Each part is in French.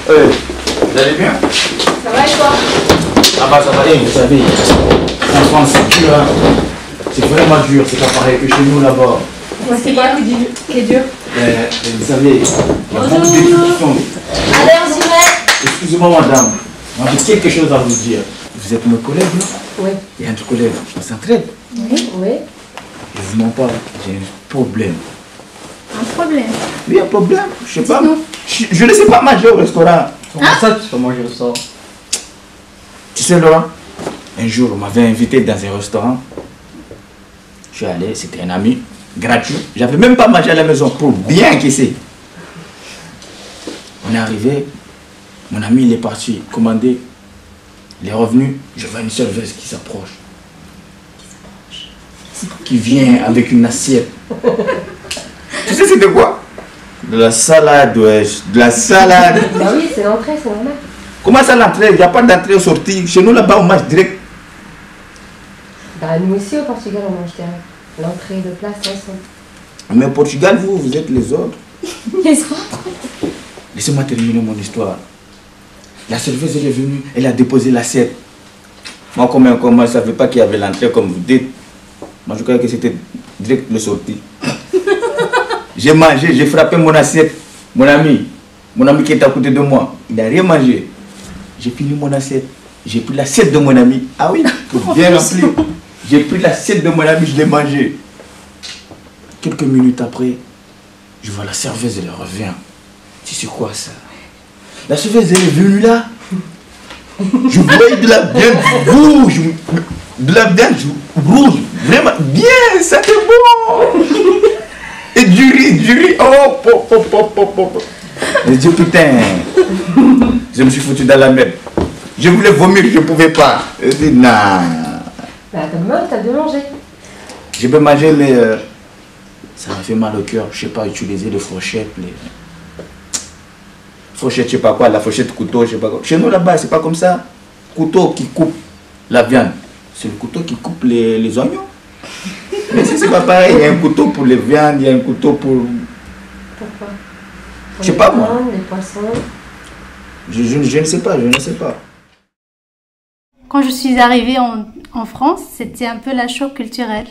Vous allez bien? Ça va et toi? Ça va, ça va. Vous savez, en France, c'est dur. Hein. C'est vraiment dur, c'est pas pareil que chez nous là-bas. C'est quoi qui est dur? Vous savez, il y a beaucoup d'études qui sont... Allez, on s'y met. Excusez-moi madame, j'ai quelque chose à vous dire. Vous êtes mes collègues, non? Oui. Il y a un collègue, on s'entraide. Oui. Oui. Je vous mens pas, j'ai un problème. Un problème? Oui, un problème, je sais pas. Je ne sais pas manger au restaurant. Comment ça, tu peux manger au restaurant? Tu sais, Laurent, un jour, on m'avait invité dans un restaurant. Je suis allé, c'était un ami, gratuit. J'avais même pas mangé à la maison pour bien encaisser. On est arrivé, mon ami il est parti commander. Il est revenu, je vois une serveuse qui s'approche. Qui vient avec une assiette. Tu sais c'est de quoi? De la salade, wesh. De la salade. Bah oui, c'est l'entrée, c'est normal. Comment ça l'entrée? Il n'y a pas d'entrée ou sortie. Chez nous là-bas on mange direct. Bah nous ici au Portugal on mange direct. L'entrée de place ensemble. Mais au Portugal, vous êtes les autres. Les autres? Laissez-moi terminer mon histoire. La serveuse elle est venue, elle a déposé l'assiette. Moi comme je ne savais pas qu'il y avait l'entrée comme vous dites. Moi je croyais que c'était direct le sortie. J'ai mangé, j'ai frappé mon assiette. Mon ami qui est à côté de moi, il n'a rien mangé. J'ai fini mon assiette. J'ai pris l'assiette de mon ami. Ah oui, pour bien remplir. J'ai pris l'assiette de mon ami, je l'ai mangé. Quelques minutes après, je vois la serveuse, elle revient. Tu sais quoi ça? La serveuse, elle est venue là. Je voyais de la viande rouge. De la viande rouge. Vraiment bien, ça c'est bon. Et du riz. Oh. Je dis putain. Je me suis foutu dans la merde. Je voulais vomir, je ne pouvais pas. Je dis non. Bah t'as de manger. Je peux manger, mais ça m'a fait mal au cœur. Je ne sais pas utiliser les fourchettes. Fourchette, je ne sais pas quoi, la fourchette couteau, je ne sais pas quoi. Chez nous là-bas, c'est pas comme ça. Couteau qui coupe la viande. C'est le couteau qui coupe les oignons. Mais si c'est pas pareil, il y a un couteau pour les viandes, il y a un couteau pour... Pourquoi? Je sais pas moi. Les poissons. Je ne sais pas. Quand je suis arrivée en France, c'était un peu la choc culturel.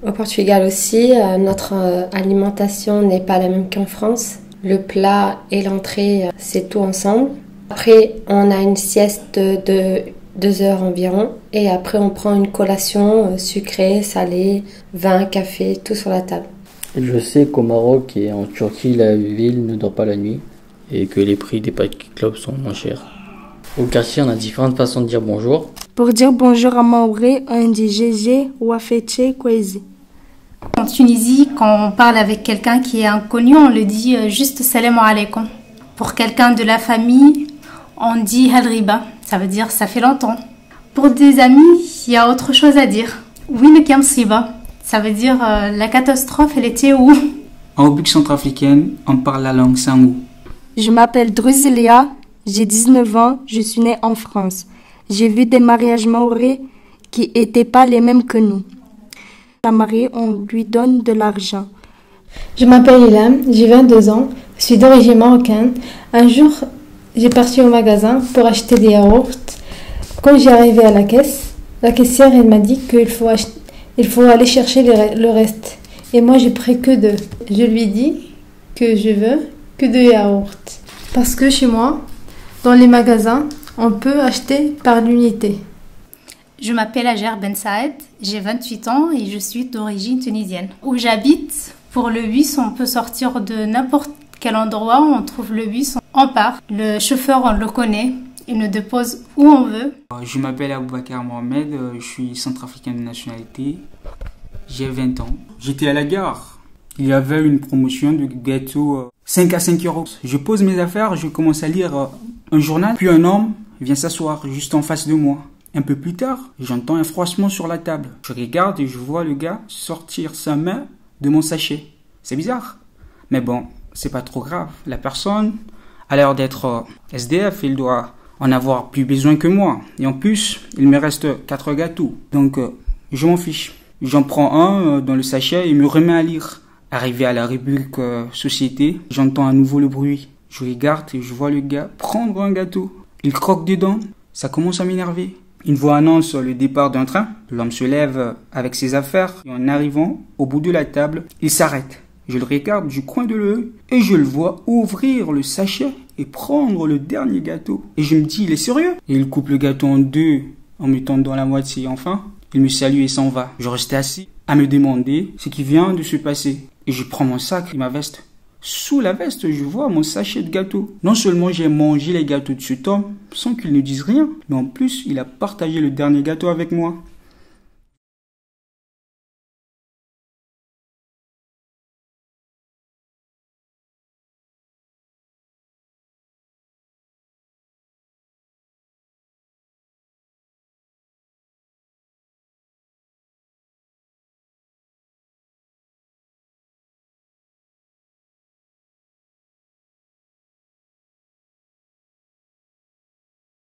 Au Portugal aussi, notre alimentation n'est pas la même qu'en France. Le plat et l'entrée, c'est tout ensemble. Après, on a une sieste de 2 heures environ. Et après, on prend une collation sucrée, salée, vin, café, tout sur la table. Je sais qu'au Maroc et en Turquie, la ville ne dort pas la nuit et que les prix des paquets de clopes sont moins chers. Au quartier, on a différentes façons de dire bonjour. Pour dire bonjour en maoré, on dit Gégé, Wafeche, Kwezi. En Tunisie, quand on parle avec quelqu'un qui est inconnu, on le dit juste salam alaikum. Pour quelqu'un de la famille, on dit halriba, ça veut dire ça fait longtemps. Pour des amis, il y a autre chose à dire. Oui, ça veut dire la catastrophe, elle était où? En République centrafricaine, on parle la langue sangou. Je m'appelle Drusilia, j'ai 19 ans, je suis née en France. J'ai vu des mariages maoris qui n'étaient pas les mêmes que nous. La mariée, on lui donne de l'argent. Je m'appelle Ilham, j'ai 22 ans, je suis d'origine marocaine. Un jour, j'ai parti au magasin pour acheter des yaourts. Quand j'ai arrivé à la caisse, la caissière elle m'a dit qu'il faut aller chercher le reste. Et moi, j'ai pris que 2. Je lui dis que je veux que 2 yaourts. Parce que chez moi, dans les magasins, on peut acheter par l'unité. Je m'appelle Ager Ben Saed, j'ai 28 ans et je suis d'origine tunisienne. Où j'habite, pour le bus, on peut sortir de n'importe quel endroit où on trouve le bus, on part. Le chauffeur, on le connaît, il nous dépose où on veut. Je m'appelle Aboubakar Mohamed, je suis centrafricain de nationalité, j'ai 20 ans. J'étais à la gare, il y avait une promotion de gâteau 5 à 5 euros. Je pose mes affaires, je commence à lire un journal, puis un homme vient s'asseoir juste en face de moi. Un peu plus tard, j'entends un froissement sur la table. Je regarde et je vois le gars sortir sa main de mon sachet. C'est bizarre. Mais bon, c'est pas trop grave. La personne a l'air d'être SDF, il doit en avoir plus besoin que moi. Et en plus, il me reste 4 gâteaux. Donc, je m'en fiche. J'en prends un dans le sachet et me remets à lire. Arrivé à la rubrique société, j'entends à nouveau le bruit. Je regarde et je vois le gars prendre un gâteau. Il croque dedans. Ça commence à m'énerver. Une voix annonce le départ d'un train. L'homme se lève avec ses affaires et en arrivant au bout de la table, il s'arrête. Je le regarde du coin de l'œil et je le vois ouvrir le sachet et prendre le dernier gâteau. Et je me dis, il est sérieux? Et il coupe le gâteau en deux en me tendant la moitié. Enfin, il me salue et s'en va. Je restais assis à me demander ce qui vient de se passer. Et je prends mon sac et ma veste. Sous la veste, je vois mon sachet de gâteaux. Non seulement j'ai mangé les gâteaux de cet homme sans qu'il ne dise rien, mais en plus, il a partagé le dernier gâteau avec moi.